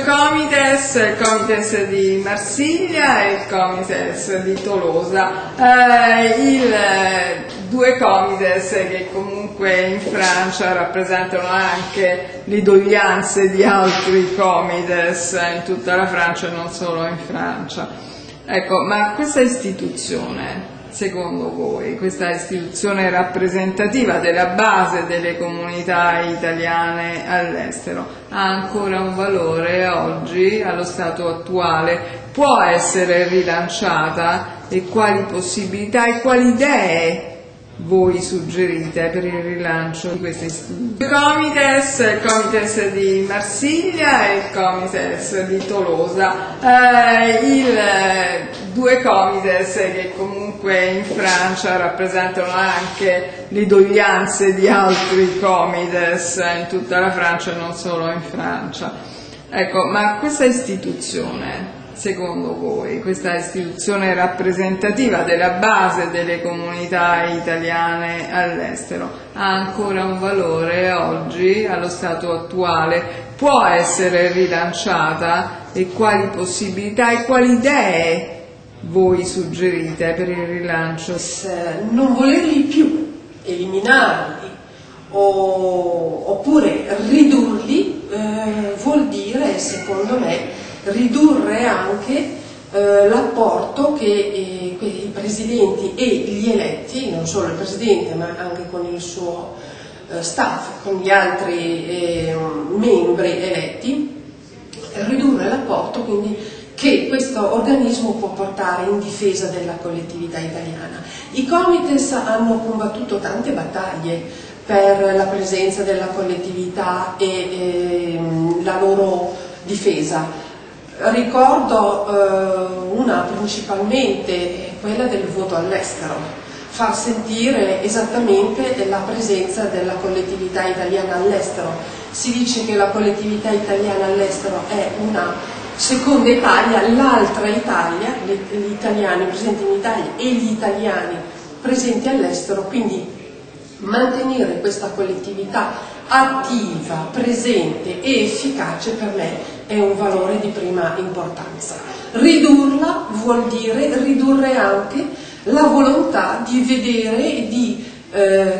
due comites, il comites di Marsiglia e il comites di Tolosa, due comites che comunque in Francia rappresentano anche le doglianze di altri comites in tutta la Francia e non solo in Francia. Ecco, ma questa istituzione, secondo voi, questa istituzione rappresentativa della base delle comunità italiane all'estero, ha ancora un valore oggi, allo stato attuale? Può essere rilanciata? E quali possibilità e quali idee voi suggerite per il rilancio di questa istituzione? Il comites di Marsiglia e il comites di Tolosa, due comites che comunque in Francia rappresentano anche le doglianze di altri comites in tutta la Francia e non solo in Francia. Ecco, ma questa istituzione, secondo voi, questa istituzione rappresentativa della base delle comunità italiane all'estero, ha ancora un valore oggi, allo stato attuale? Può essere rilanciata? E quali possibilità e quali idee voi suggerite per il rilancio? Non volerli più, eliminarli oppure ridurli vuol dire, secondo me, ridurre anche l'apporto che i presidenti e gli eletti, non solo il presidente ma anche con il suo staff, con gli altri membri eletti, ridurre l'apporto quindi che questo organismo può portare in difesa della collettività italiana. I comites hanno combattuto tante battaglie per la presenza della collettività e la loro difesa. Ricordo una principalmente, quella del voto all'estero, far sentire esattamente la presenza della collettività italiana all'estero. Si dice che la collettività italiana all'estero è una seconda Italia, l'altra Italia, gli italiani presenti in Italia e gli italiani presenti all'estero, quindi mantenere questa collettività attiva, presente e efficace per me è un valore di prima importanza. Ridurla vuol dire ridurre anche la volontà di vedere e di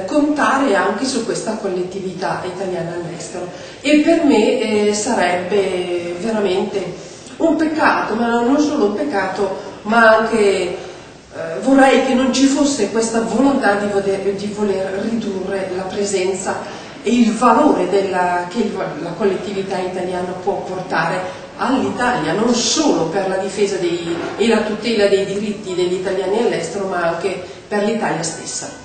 contare anche su questa collettività italiana all'estero, e per me sarebbe veramente un peccato, ma non solo un peccato, ma anche vorrei che non ci fosse questa volontà di voler ridurre la presenza e il valore che la collettività italiana può portare all'Italia, non solo per la difesa e la tutela dei diritti degli italiani all'estero, ma anche per l'Italia stessa.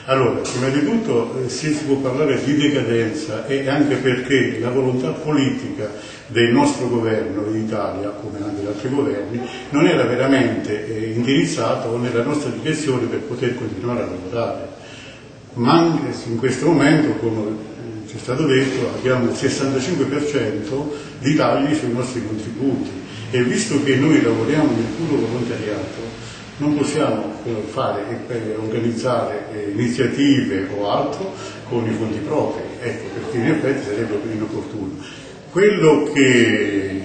Allora, prima di tutto si può parlare di decadenza, e anche perché la volontà politica del nostro governo in Italia, come anche di altri governi, non era veramente indirizzata nella nostra direzione per poter continuare a lavorare. Ma in questo momento, come ci è stato detto, abbiamo il 65% di tagli sui nostri contributi, e visto che noi lavoriamo nel puro volontariato non possiamo organizzare iniziative o altro con i fondi propri, ecco, perché in effetti sarebbe inopportuno. Quello che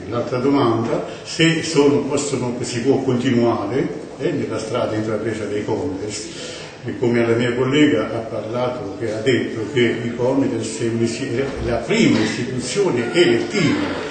l'altra domanda, se si può continuare nella strada intrapresa dei comites, e come la mia collega ha detto che i comites è la prima istituzione elettiva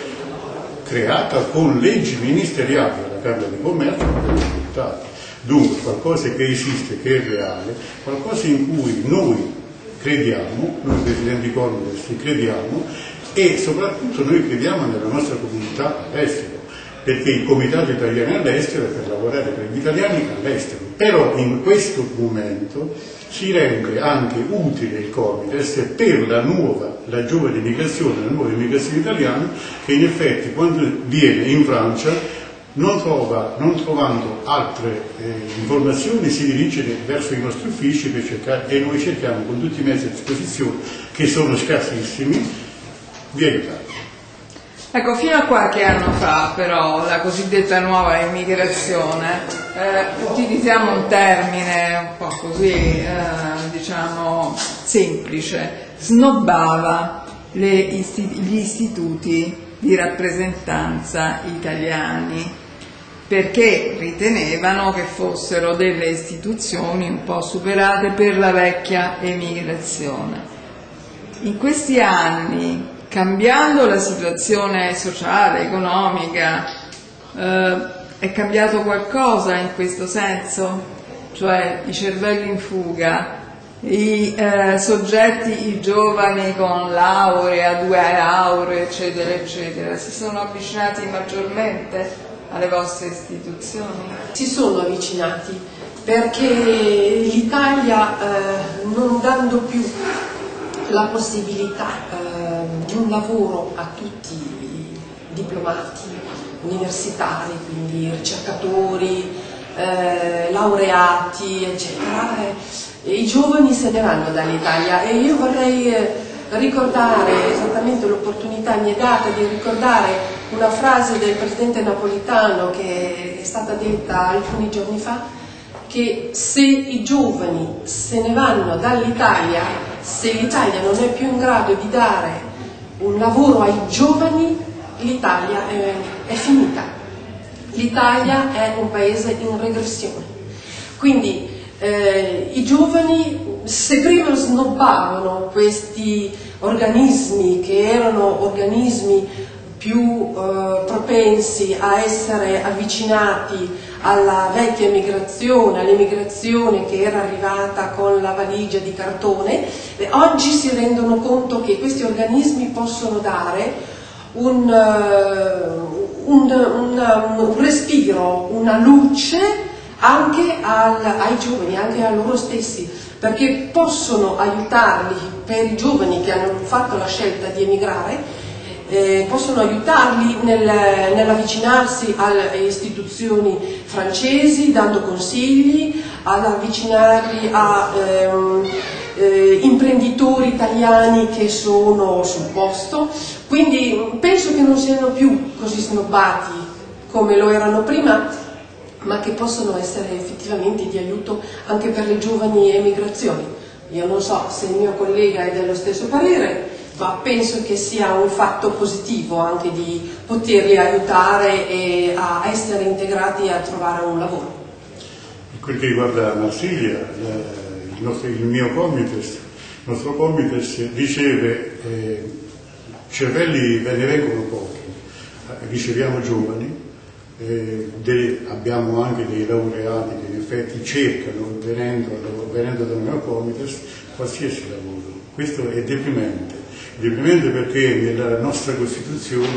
creata con leggi ministeriali alla Camera di Commercio e dei deputati. Dunque qualcosa che esiste, che è reale, qualcosa in cui noi crediamo, noi presidenti comites crediamo, e soprattutto noi crediamo nella nostra comunità all'estero, perché il Comitato Italiano all'estero è per lavorare per gli italiani all'estero. Però in questo momento si rende anche utile il Comites per la giovane immigrazione, la nuova immigrazione italiana, che in effetti quando viene in Francia, non trovando altre informazioni, si dirige verso i nostri uffici per cercare, e noi cerchiamo con tutti i mezzi a disposizione, che sono scarsissimi, di aiutare. Ecco, fino a qualche anno fa però la cosiddetta nuova immigrazione, utilizziamo un termine un po' così, diciamo, semplice, snobbava gli istituti di rappresentanza italiani, perché ritenevano che fossero delle istituzioni un po' superate per la vecchia emigrazione. In questi anni, cambiando la situazione sociale, economica, è cambiato qualcosa in questo senso? Cioè i cervelli in fuga, i soggetti, i giovani con laurea, 2 lauree, eccetera, eccetera, si sono avvicinati maggiormente alle vostre istituzioni? Si sono avvicinati perché l'Italia, non dando più la possibilità di un lavoro a tutti i diplomati universitari, quindi ricercatori, laureati, eccetera, i giovani se ne vanno dall'Italia, e io vorrei ricordare esattamente l'opportunità mi è data di ricordare una frase del presidente Napolitano che è stata detta alcuni giorni fa, che se i giovani se ne vanno dall'Italia, se l'Italia non è più in grado di dare un lavoro ai giovani, l'Italia è finita. L'Italia è un paese in regressione. Quindi i giovani, se prima snobbavano questi organismi che erano organismi più propensi a essere avvicinati alla vecchia emigrazione, all'emigrazione che era arrivata con la valigia di cartone, oggi si rendono conto che questi organismi possono dare un respiro, una luce anche ai giovani, anche a loro stessi, perché possono aiutarli, per i giovani che hanno fatto la scelta di emigrare, possono aiutarli nell'avvicinarsi alle istituzioni francesi, dando consigli, ad avvicinarli a imprenditori italiani che sono sul posto. Quindi penso che non siano più così snobbati come lo erano prima, ma che possono essere effettivamente di aiuto anche per le giovani emigrazioni. Io non so se il mio collega è dello stesso parere, ma penso che sia un fatto positivo anche di poterli aiutare e a essere integrati e a trovare un lavoro. Per quel che riguarda Marsiglia, il nostro Comites riceve cervelli, ve ne vengono pochi, riceviamo giovani, abbiamo anche dei laureati che in effetti cercano, venendo da noi al Comites, qualsiasi lavoro. Questo è deprimente perché nella nostra Costituzione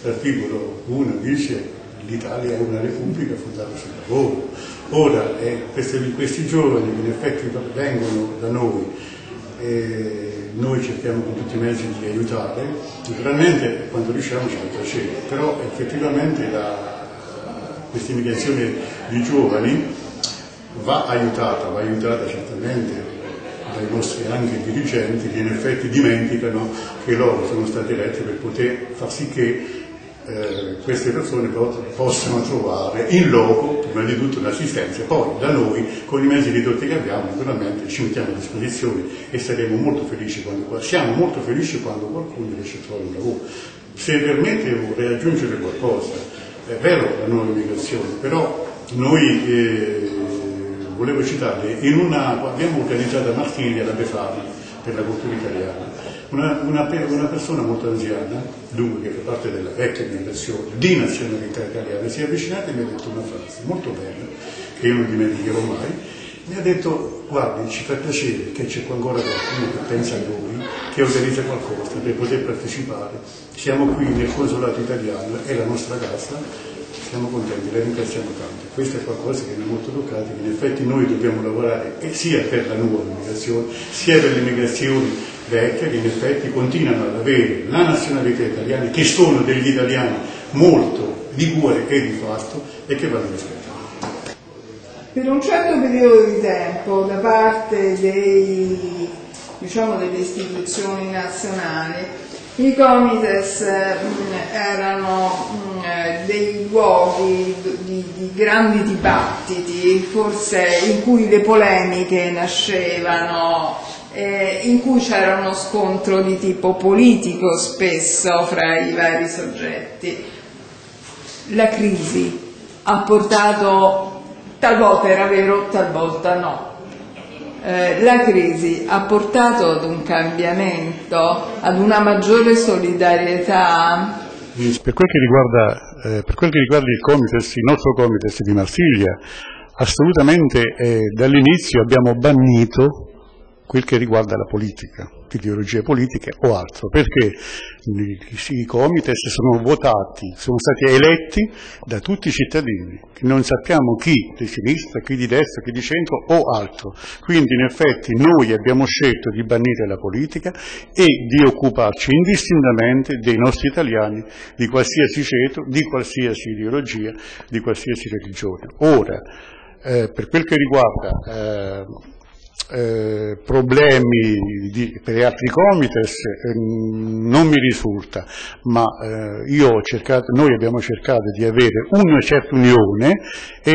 l'articolo 1 dice l'Italia è una repubblica fondata sul lavoro. Ora, questi giovani che in effetti vengono da noi, noi cerchiamo con tutti i mezzi di aiutare, naturalmente quando riusciamo ci fa piacere, però effettivamente questa immigrazione di giovani va aiutata certamente dai nostri anche dirigenti che in effetti dimenticano che loro sono stati eletti per poter far sì che queste persone possano trovare in loco prima di tutto un'assistenza, poi da noi con i mezzi ridotti che abbiamo naturalmente ci mettiamo a disposizione e siamo molto felici quando qualcuno riesce a trovare un lavoro. Se permette vorrei aggiungere qualcosa, è vero la nuova immigrazione, però noi volevo citarle, abbiamo organizzato a Marsiglia la Befana per la cultura italiana. Una persona molto anziana, dunque che fa parte della vecchia immigrazione, di nazionalità italiana, si è avvicinata e mi ha detto una frase molto bella, che io non dimenticherò mai. Mi ha detto: guardi, ci fa piacere che c'è ancora qualcuno che pensa a noi, che organizza qualcosa per poter partecipare. Siamo qui nel consolato italiano, è la nostra casa, siamo contenti, la ringraziamo tanto. Questo è qualcosa che mi ha molto toccato, che in effetti noi dobbiamo lavorare sia per la nuova immigrazione, sia per le immigrazioni vecchie che in effetti continuano ad avere la nazionalità italiana, che sono degli italiani molto di cuore e di fatto e che vanno rispettati. Per un certo periodo di tempo da parte delle istituzioni nazionali i Comites erano dei luoghi di grandi dibattiti, forse in cui le polemiche nascevano in cui c'era uno scontro di tipo politico spesso fra i vari soggetti. La crisi ha portato, talvolta era vero, talvolta no, la crisi ha portato ad un cambiamento, ad una maggiore solidarietà. Per quel che riguarda il Comites, il nostro Comites di Marsiglia, assolutamente dall'inizio abbiamo bannito quel che riguarda la politica, ideologie politiche o altro, perché i comites sono votati, sono stati eletti da tutti i cittadini, non sappiamo chi di sinistra, chi di destra, chi di centro o altro, quindi in effetti noi abbiamo scelto di bannire la politica e di occuparci indistintamente dei nostri italiani di qualsiasi ceto, di qualsiasi ideologia, di qualsiasi religione. Ora, per quel che riguarda problemi per altri comites non mi risulta, ma noi abbiamo cercato di avere una certa unione e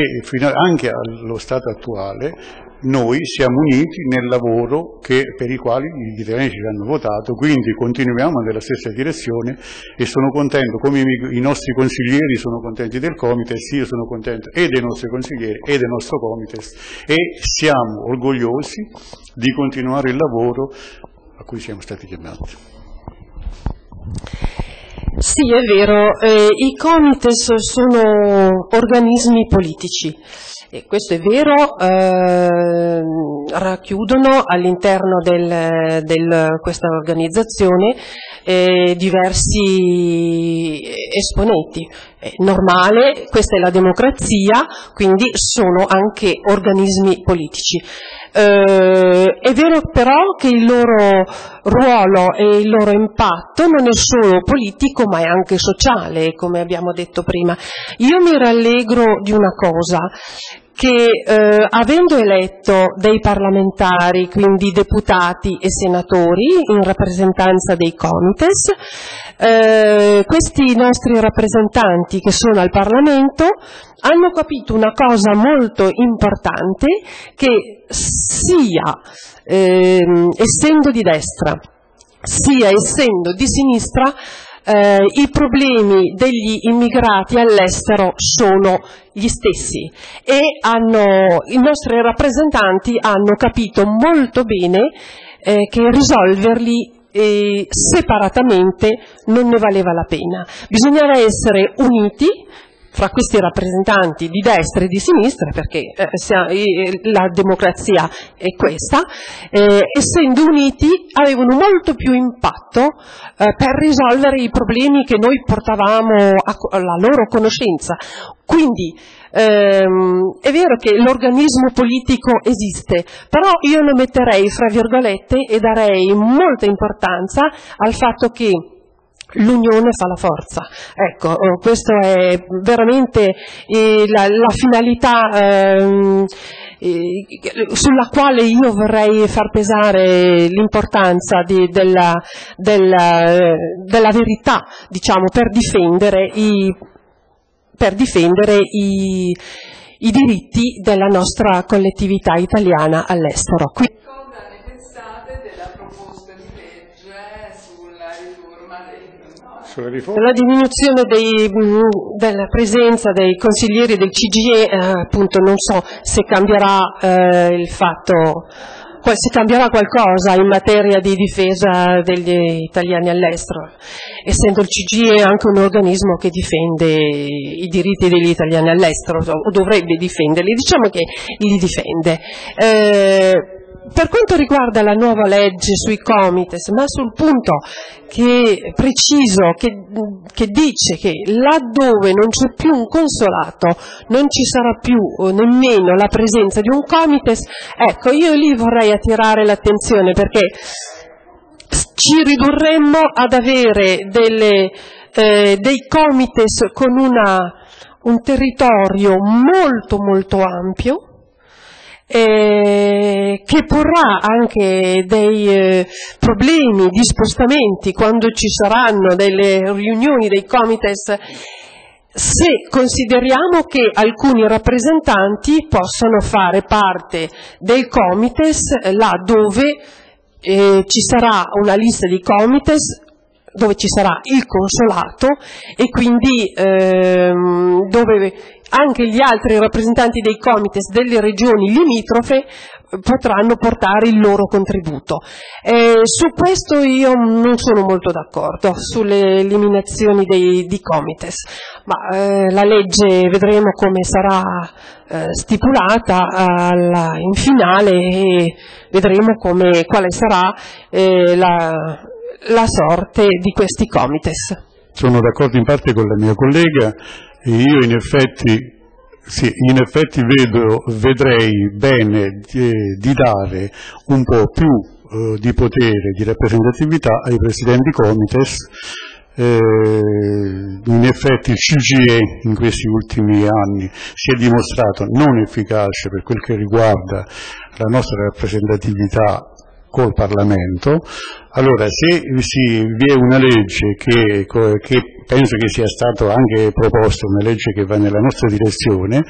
anche allo stato attuale noi siamo uniti nel lavoro per i quali gli italiani ci hanno votato, quindi continuiamo nella stessa direzione e sono contento, come i nostri consiglieri sono contenti del Comites, io sono contento e dei nostri consiglieri e del nostro Comites e siamo orgogliosi di continuare il lavoro a cui siamo stati chiamati. Sì, è vero, i Comites sono organismi politici. E questo è vero, racchiudono all'interno questa organizzazione diversi esponenti. È normale, questa è la democrazia, quindi sono anche organismi politici. È vero però che il loro ruolo e il loro impatto non è solo politico ma è anche sociale, come abbiamo detto prima. Io mi rallegro di una cosa, che avendo eletto dei parlamentari, quindi deputati e senatori in rappresentanza dei Comites, questi nostri rappresentanti che sono al Parlamento hanno capito una cosa molto importante, che sia essendo di destra, sia essendo di sinistra, i problemi degli immigrati all'estero sono gli stessi e i nostri rappresentanti hanno capito molto bene che risolverli separatamente non ne valeva la pena. Bisognava essere uniti fra questi rappresentanti di destra e di sinistra, perché la democrazia è questa, essendo uniti avevano molto più impatto per risolvere i problemi che noi portavamo alla loro conoscenza. Quindi è vero che l'organismo politico esiste, però io lo metterei fra virgolette e darei molta importanza al fatto che l'unione fa la forza. Ecco, questo è veramente la finalità sulla quale io vorrei far pesare l'importanza della verità, diciamo, per difendere i diritti della nostra collettività italiana all'estero. Cosa ne pensate della proposta di legge sulla riforma la diminuzione della presenza dei consiglieri del CGIE, appunto non so se cambierà se cambierà qualcosa in materia di difesa degli italiani all'estero, essendo il CGIE anche un organismo che difende i diritti degli italiani all'estero, o dovrebbe difenderli, diciamo che li difende. Per quanto riguarda la nuova legge sui Comites, ma sul punto preciso che dice che laddove non c'è più un consolato non ci sarà più nemmeno la presenza di un Comites, ecco, io lì vorrei attirare l'attenzione, perché ci ridurremmo ad avere dei Comites con un territorio molto molto ampio, che porrà anche dei problemi di spostamenti quando ci saranno delle riunioni dei Comites, se consideriamo che alcuni rappresentanti possono fare parte del Comites là dove ci sarà una lista di comites dove ci sarà il consolato e quindi dove anche gli altri rappresentanti dei comites delle regioni limitrofe potranno portare il loro contributo. Su questo io non sono molto d'accordo, sulle eliminazioni di comites, ma la legge vedremo come sarà stipulata in finale e vedremo quale sarà la sorte di questi comites. Sono d'accordo in parte con la mia collega e io in effetti vedrei bene di dare un po' più di potere, di rappresentatività ai presidenti comites. In effetti il CGIE in questi ultimi anni si è dimostrato non efficace per quel che riguarda la nostra rappresentatività col Parlamento. Allora, se vi è una legge che penso che sia stato anche proposta, una legge che va nella nostra direzione,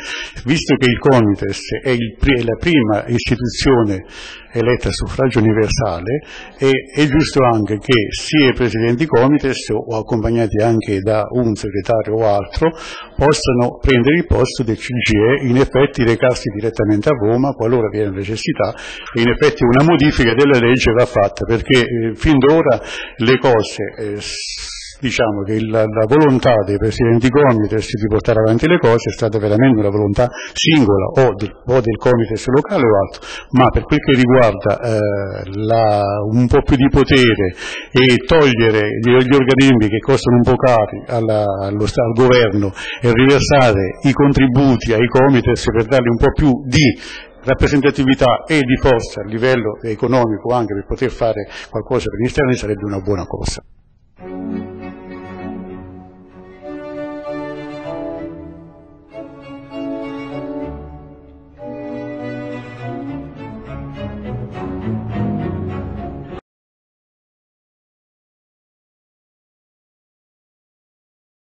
visto che il Comites è la prima istituzione eletta a suffragio universale, è giusto anche che sia i presidenti Comites o accompagnati anche da un segretario o altro possano prendere il posto del CGIE, in effetti recarsi direttamente a Roma qualora vi è necessità, e in effetti una modifica della legge va fatta, perché fin d'ora le cose diciamo che la volontà dei presidenti Comites di portare avanti le cose è stata veramente una volontà singola o del Comites locale o altro, ma per quel che riguarda un po' più di potere e togliere gli organismi che costano un po' cari al governo e riversare i contributi ai Comites per dargli un po' più di rappresentatività e di forza a livello economico anche per poter fare qualcosa per gli esterni sarebbe una buona cosa.